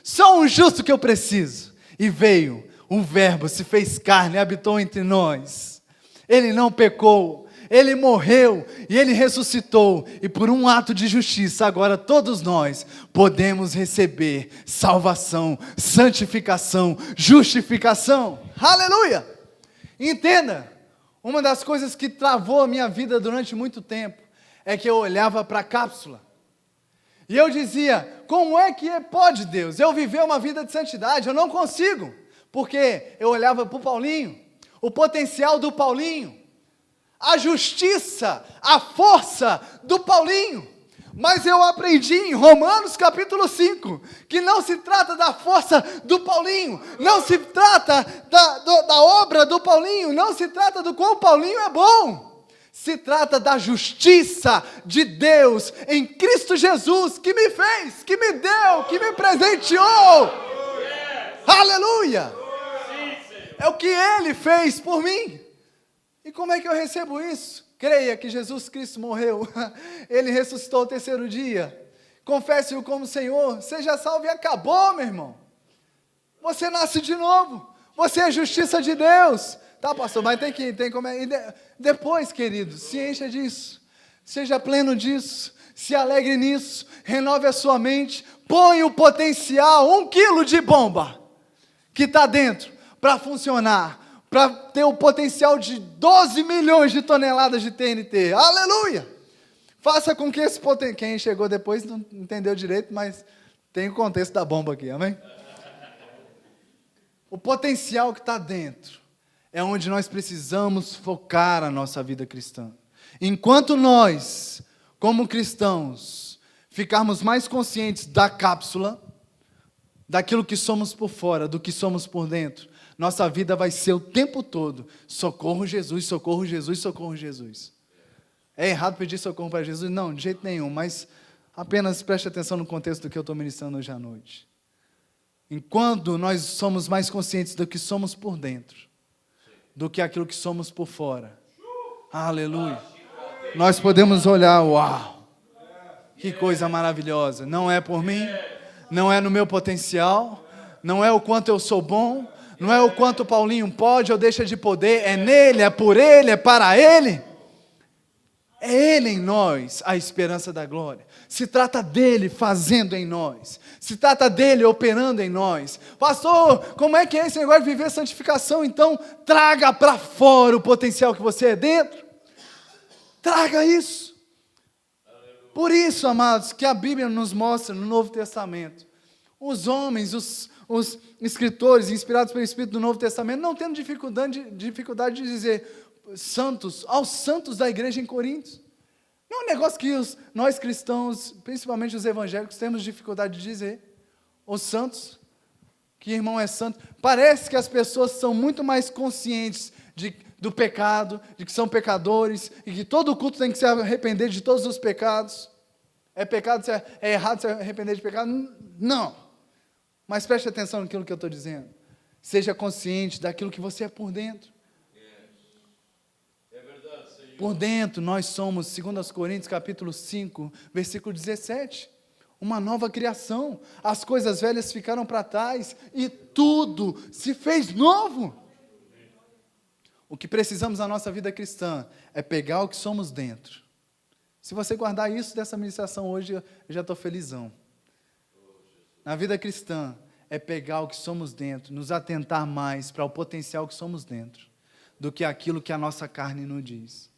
só um justo que eu preciso. E veio, o Verbo se fez carne, habitou entre nós, Ele não pecou, Ele morreu e Ele ressuscitou, e por um ato de justiça, agora todos nós podemos receber salvação, santificação, justificação. Aleluia! Entenda, uma das coisas que travou a minha vida durante muito tempo, é que eu olhava para a cápsula, e eu dizia, como é que pode Deus, eu viver uma vida de santidade? Eu não consigo, porque eu olhava para o Paulinho, o potencial do Paulinho, a justiça, a força do Paulinho. Mas eu aprendi em Romanos capítulo 5, que não se trata da força do Paulinho, não se trata da obra do Paulinho, não se trata do quão o Paulinho é bom. Se trata da justiça de Deus em Cristo Jesus, que me fez, que me deu, que me presenteou. Aleluia! É o que Ele fez por mim. E como é que eu recebo isso? Creia que Jesus Cristo morreu, Ele ressuscitou ao terceiro dia. Confesse-o como Senhor, seja salvo e acabou, meu irmão. Você nasce de novo, você é justiça de Deus. Tá, pastor, mas tem como é. Depois, querido, se encha disso, seja pleno disso, se alegre nisso, renove a sua mente, põe o potencial, 1 quilo de bomba que está dentro para funcionar, para ter o potencial de 12 milhões de toneladas de TNT. Aleluia! Faça com que esse potencial... Quem chegou depois não entendeu direito, mas tem o contexto da bomba aqui, amém? O potencial que está dentro é onde nós precisamos focar a nossa vida cristã. Enquanto nós, como cristãos, ficarmos mais conscientes da cápsula, daquilo que somos por fora, do que somos por dentro, nossa vida vai ser o tempo todo: socorro Jesus, socorro Jesus, socorro Jesus. É errado pedir socorro para Jesus? Não, de jeito nenhum, mas apenas preste atenção no contexto do que eu estou ministrando hoje à noite. Enquanto nós somos mais conscientes do que somos por dentro, do que aquilo que somos por fora, aleluia, nós podemos olhar, uau, que coisa maravilhosa. Não é por mim, não é no meu potencial, não é o quanto eu sou bom, não é o quanto o Paulinho pode ou deixa de poder, é nele, é por ele, é para ele. É Ele em nós a esperança da glória. Se trata dEle fazendo em nós. Se trata dEle operando em nós. Pastor, como é que é esse negócio de viver santificação? Então, traga para fora o potencial que você é dentro. Traga isso. Por isso, amados, que a Bíblia nos mostra no Novo Testamento. Os homens, os escritores inspirados pelo Espírito do Novo Testamento, não tendo dificuldade de dizer santos, aos santos da igreja em Coríntios. Não é um negócio que nós cristãos, principalmente os evangélicos, temos dificuldade de dizer. Os santos, que irmão é santo. Parece que as pessoas são muito mais conscientes do pecado, de que são pecadores, e que todo culto tem que se arrepender de todos os pecados. É pecado, é errado se arrepender de pecado? Não. Mas preste atenção naquilo que eu estou dizendo. Seja consciente daquilo que você é por dentro. Por dentro nós somos, segundo aos Coríntios capítulo 5, versículo 17, uma nova criação. As coisas velhas ficaram para trás e tudo se fez novo. O que precisamos na nossa vida cristã é pegar o que somos dentro. Se você guardar isso dessa ministração hoje, eu já estou felizão. Na vida cristã é pegar o que somos dentro, nos atentar mais para o potencial que somos dentro, do que aquilo que a nossa carne nos diz.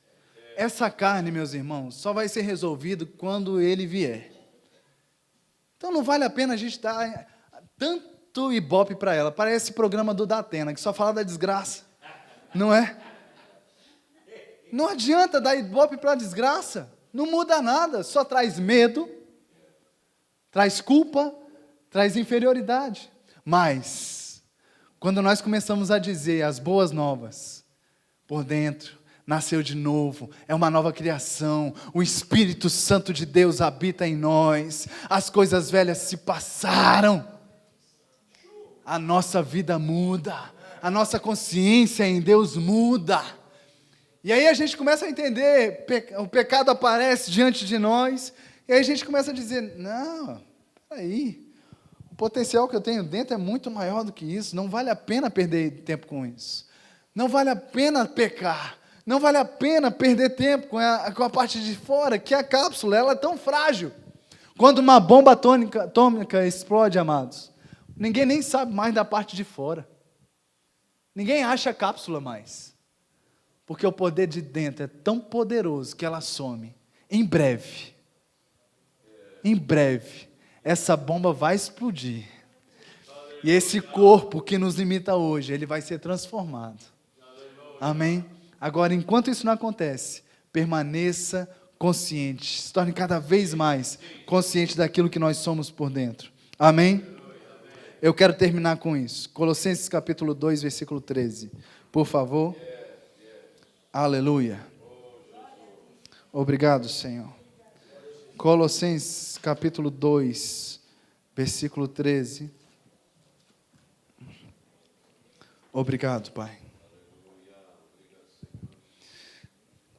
Essa carne, meus irmãos, só vai ser resolvido quando Ele vier. Então não vale a pena a gente dar tanto ibope para ela. Parece programa do Datena, que só fala da desgraça. Não é? Não adianta dar ibope para a desgraça. Não muda nada, só traz medo, traz culpa, traz inferioridade. Mas, quando nós começamos a dizer as boas novas, por dentro, nasceu de novo, é uma nova criação, o Espírito Santo de Deus habita em nós, as coisas velhas se passaram, a nossa vida muda, a nossa consciência em Deus muda, e aí a gente começa a entender, o pecado aparece diante de nós, e aí a gente começa a dizer, não, peraí, o potencial que eu tenho dentro é muito maior do que isso, não vale a pena perder tempo com isso, não vale a pena pecar, não vale a pena perder tempo com a parte de fora, que a cápsula ela é tão frágil. Quando uma bomba atômica explode, amados, ninguém nem sabe mais da parte de fora. Ninguém acha a cápsula mais. Porque o poder de dentro é tão poderoso que ela some. Em breve, essa bomba vai explodir. E esse corpo que nos limita hoje, ele vai ser transformado. Amém? Agora, enquanto isso não acontece, permaneça consciente, se torne cada vez mais consciente daquilo que nós somos por dentro. Amém? Eu quero terminar com isso. Colossenses capítulo 2, versículo 13. Por favor. Aleluia. Obrigado, Senhor. Colossenses capítulo 2, versículo 13. Obrigado, Pai.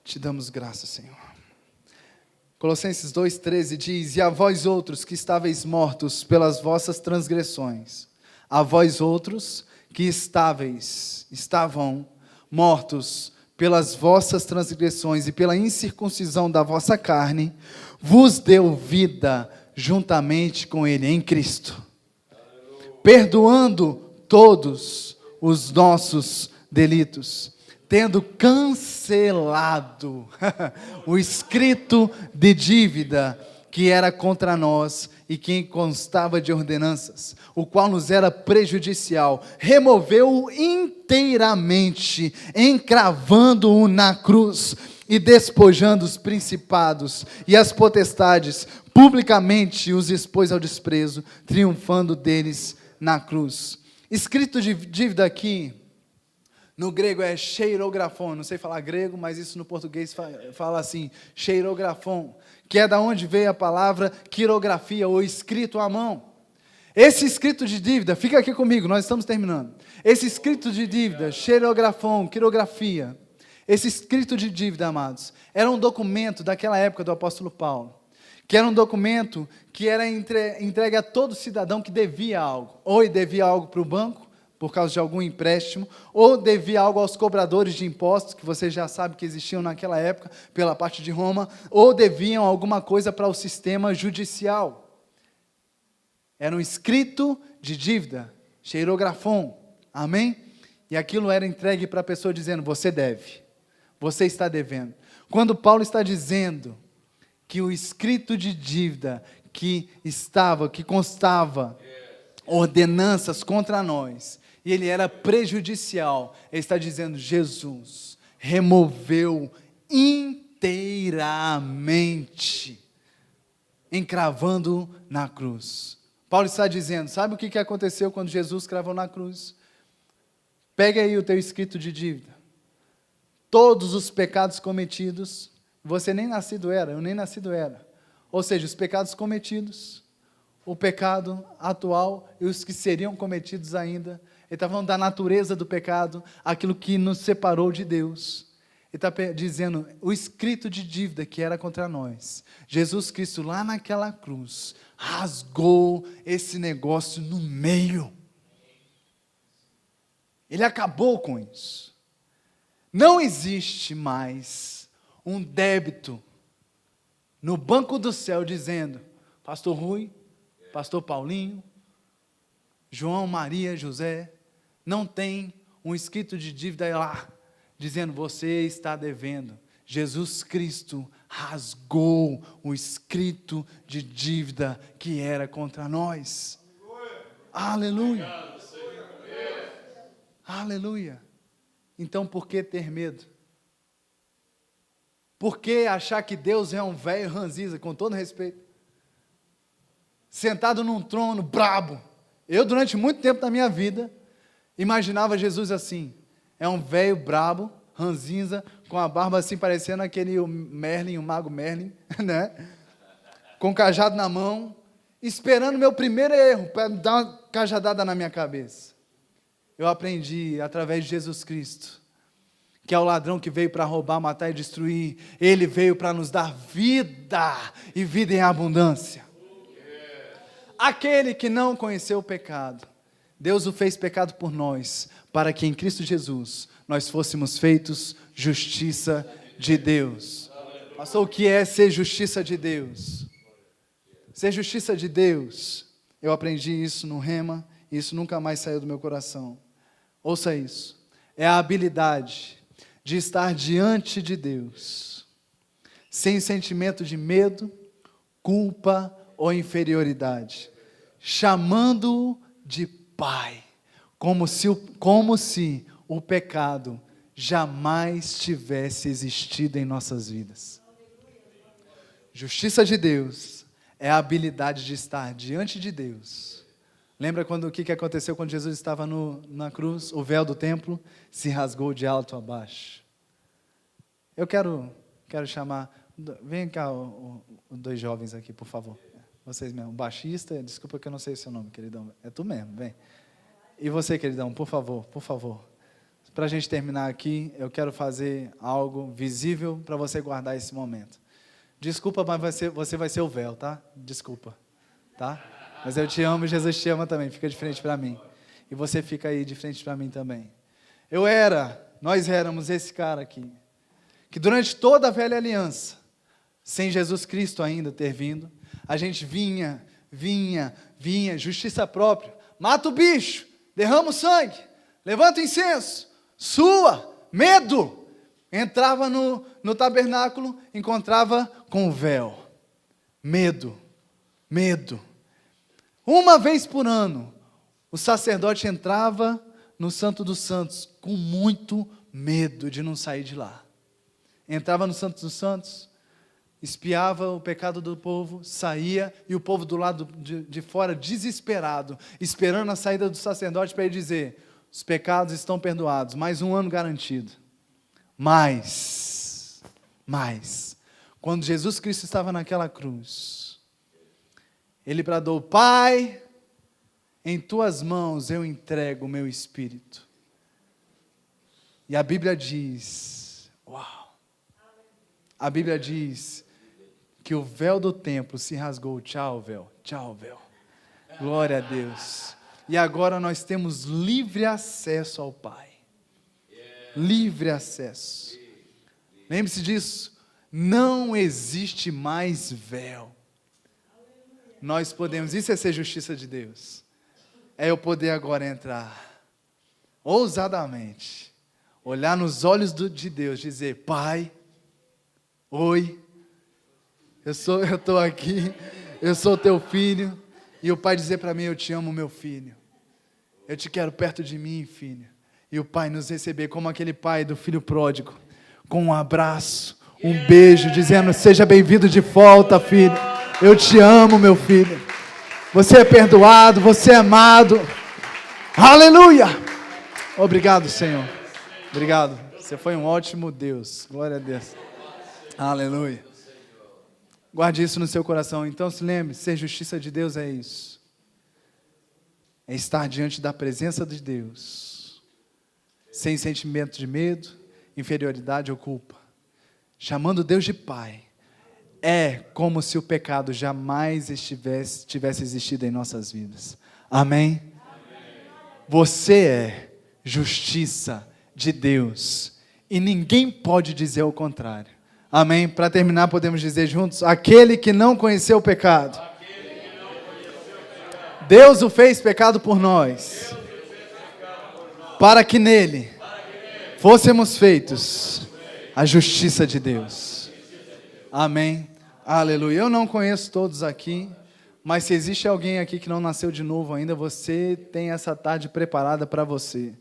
Te damos graça, Senhor. Colossenses 2,13 diz: E a vós outros que estáveis mortos pelas vossas transgressões, a vós outros que estavam mortos pelas vossas transgressões e pela incircuncisão da vossa carne, vos deu vida juntamente com Ele em Cristo, perdoando todos os nossos delitos, tendo cancelado o escrito de dívida que era contra nós e que constava de ordenanças, o qual nos era prejudicial, removeu-o inteiramente, encravando-o na cruz e despojando os principados e as potestades, publicamente os expôs ao desprezo, triunfando deles na cruz. Escrito de dívida aqui, no grego é cheirografon, não sei falar grego, mas isso no português fala assim, cheirografon, que é da onde veio a palavra quirografia, ou escrito à mão. Esse escrito de dívida, fica aqui comigo, nós estamos terminando. Esse escrito de dívida, cheirografon, quirografia, esse escrito de dívida, amados, era um documento daquela época do apóstolo Paulo, que era um documento que era entregue a todo cidadão que devia algo, ou devia algo para o banco, por causa de algum empréstimo, ou devia algo aos cobradores de impostos, que você já sabe que existiam naquela época, pela parte de Roma, ou deviam alguma coisa para o sistema judicial. Era um escrito de dívida, cheirografon, amém? E aquilo era entregue para a pessoa dizendo, você deve, você está devendo. Quando Paulo está dizendo que o escrito de dívida que constava ordenanças contra nós, e ele era prejudicial, ele está dizendo, Jesus removeu inteiramente, encravando na cruz. Paulo está dizendo, sabe o que aconteceu quando Jesus cravou na cruz? Pega aí o teu escrito de dívida, todos os pecados cometidos, você nem nascido era, eu nem nascido era, ou seja, os pecados cometidos, o pecado atual e os que seriam cometidos ainda. Ele está falando da natureza do pecado, aquilo que nos separou de Deus. Ele está dizendo, o escrito de dívida que era contra nós, Jesus Cristo lá naquela cruz, rasgou esse negócio no meio. Ele acabou com isso. Não existe mais um débito no banco do céu dizendo, Pastor Rui, Pastor Paulinho, João, Maria, José, não tem um escrito de dívida lá, dizendo, você está devendo. Jesus Cristo rasgou o escrito de dívida que era contra nós. Aleluia. Aleluia. Então, por que ter medo? Por que achar que Deus é um velho ranzinza, com todo respeito? Sentado num trono brabo. Eu, durante muito tempo da minha vida, imaginava Jesus assim, é um velho brabo, ranzinza, com a barba assim, parecendo aquele Merlin, o mago Merlin, né? Com cajado na mão, esperando meu primeiro erro, para dar uma cajadada na minha cabeça. Eu aprendi, através de Jesus Cristo, que é o ladrão que veio para roubar, matar e destruir, ele veio para nos dar vida, e vida em abundância. Aquele que não conheceu o pecado, Deus o fez pecado por nós, para que em Cristo Jesus nós fôssemos feitos justiça de Deus. Pastor, o que é ser justiça de Deus? Ser justiça de Deus, eu aprendi isso no Rema, e isso nunca mais saiu do meu coração. Ouça isso, é a habilidade de estar diante de Deus, sem sentimento de medo, culpa ou inferioridade, chamando-o de Pai, como se o pecado jamais tivesse existido em nossas vidas. Justiça de Deus é a habilidade de estar diante de Deus. Lembra o que aconteceu quando Jesus estava na cruz? O véu do templo se rasgou de alto a baixo. Eu quero chamar Vem cá, os dois jovens aqui, por favor. Vocês mesmo. O baixista, desculpa que eu não sei o seu nome, queridão. É tu mesmo, vem. E você, queridão, por favor, por favor. Para a gente terminar aqui, eu quero fazer algo visível para você guardar esse momento. Desculpa, mas você vai ser o véu, tá? Desculpa, tá? Mas eu te amo, Jesus te ama também, fica de frente para mim. E você fica aí de frente para mim também. Nós éramos esse cara aqui, que durante toda a velha aliança, sem Jesus Cristo ainda ter vindo, a gente vinha, justiça própria, mata o bicho, derrama o sangue, levanta o incenso, sua, medo. Entrava no tabernáculo, encontrava com o véu. Medo. Uma vez por ano, o sacerdote entrava no Santo dos Santos com muito medo de não sair de lá. Entrava no Santo dos Santos, espiava o pecado do povo, saía, e o povo do lado de fora, desesperado, esperando a saída do sacerdote para ele dizer: os pecados estão perdoados, mais um ano garantido. Mas, quando Jesus Cristo estava naquela cruz, ele bradou: Pai, em tuas mãos eu entrego o meu espírito. E a Bíblia diz, a Bíblia diz que o véu do templo se rasgou. Tchau, véu. Glória a Deus. E agora nós temos livre acesso ao Pai. Livre acesso. Lembre-se disso. Não existe mais véu. Nós podemos, isso é ser justiça de Deus. É eu poder agora entrar ousadamente, olhar nos olhos de Deus, dizer: Pai, oi, eu estou aqui, eu sou teu filho. E o Pai dizer para mim: eu te amo, meu filho, eu te quero perto de mim, filho. E o Pai nos receber como aquele pai do filho pródigo, com um abraço, um beijo, dizendo: seja bem-vindo de volta, filho, eu te amo, meu filho, você é perdoado, você é amado, aleluia. Obrigado, Senhor, obrigado, você foi um ótimo Deus, glória a Deus, aleluia. Guarde isso no seu coração. Então se lembre, ser justiça de Deus é isso, é estar diante da presença de Deus, sem sentimento de medo, inferioridade ou culpa, chamando Deus de Pai. É como se o pecado jamais tivesse existido em nossas vidas. Amém? Você é justiça de Deus e ninguém pode dizer o contrário. Amém? Para terminar, podemos dizer juntos: aquele que não conheceu o pecado, Deus o fez pecado por nós, para que nele fôssemos feitos a justiça de Deus. Amém? Aleluia. Eu não conheço todos aqui, mas se existe alguém aqui que não nasceu de novo ainda, você tem essa tarde preparada para você.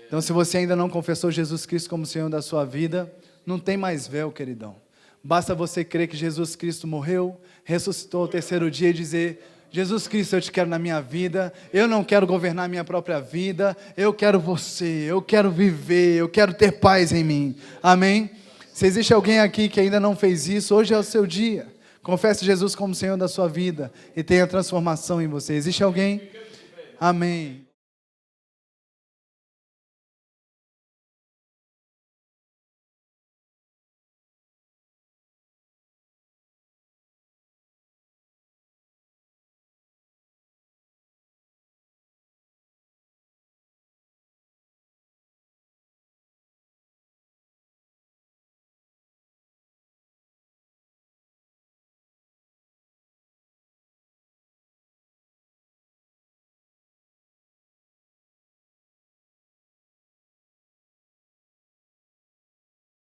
Então, se você ainda não confessou Jesus Cristo como Senhor da sua vida, não tem mais véu, queridão. Basta você crer que Jesus Cristo morreu, ressuscitou ao terceiro dia e dizer: Jesus Cristo, eu te quero na minha vida, eu não quero governar minha própria vida, eu quero você, eu quero viver, eu quero ter paz em mim. Amém? Se existe alguém aqui que ainda não fez isso, hoje é o seu dia. Confesse Jesus como Senhor da sua vida e tenha transformação em você. Existe alguém? Amém.